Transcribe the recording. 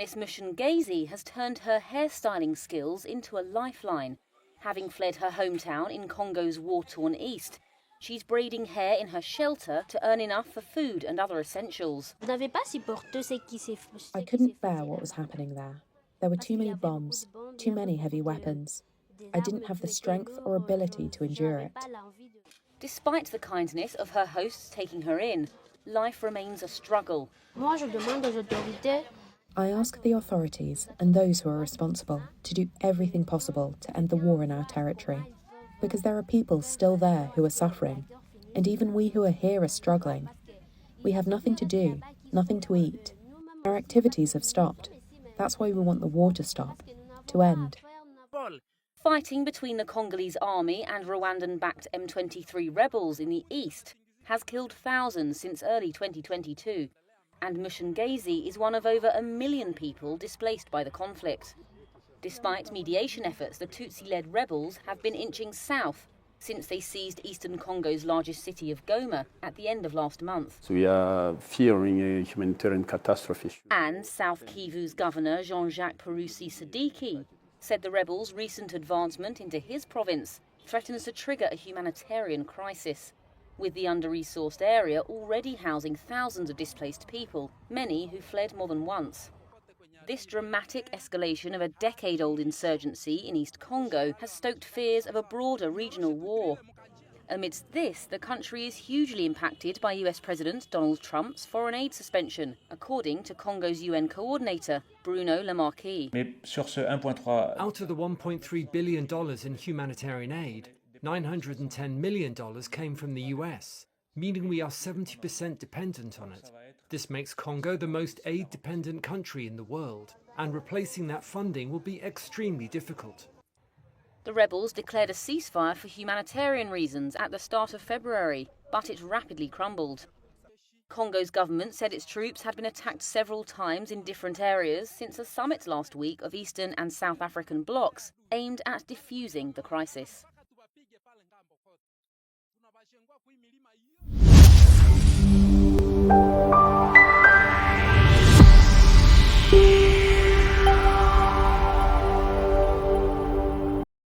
Witness Mushengezi has turned her hairstyling skills into a lifeline. Having fled her hometown in Congo's war-torn east, she's braiding hair in her shelter to earn enough for food and other essentials. I couldn't bear what was happening there. There were too many bombs, too many heavy weapons. I didn't have the strength or ability to endure it. Despite the kindness of her hosts taking her in, life remains a struggle. I ask the authorities and those who are responsible to do everything possible to end the war in our territory, because there are people still there who are suffering, and even we who are here are struggling. We have nothing to do, nothing to eat. Our activities have stopped. That's why we want the war to stop, to end. Fighting between the Congolese army and Rwandan-backed M23 rebels in the east has killed thousands since early 2022, and Mushengezi is one of over 1 million people displaced by the conflict. Despite mediation efforts, the Tutsi-led rebels have been inching south since they seized eastern Congo's largest city of Goma at the end of last month. So we are fearing a humanitarian catastrophe. And South Kivu's governor, Jean-Jacques Purusi-Siddiqui, said the rebels' recent advancement into his province threatens to trigger a humanitarian crisis, with the under-resourced area already housing thousands of displaced people, many who fled more than once. This dramatic escalation of a decade-old insurgency in East Congo has stoked fears of a broader regional war. Amidst this, the country is hugely impacted by US President Donald Trump's foreign aid suspension, according to Congo's UN coordinator, Bruno Lemarquis. Out of the $1.3 billion in humanitarian aid, $910 million came from the US, meaning we are 70% dependent on it. This makes Congo the most aid-dependent country in the world, and replacing that funding will be extremely difficult. The rebels declared a ceasefire for humanitarian reasons at the start of February, but it rapidly crumbled. Congo's government said its troops had been attacked several times in different areas since a summit last week of Eastern and South African blocs aimed at defusing the crisis.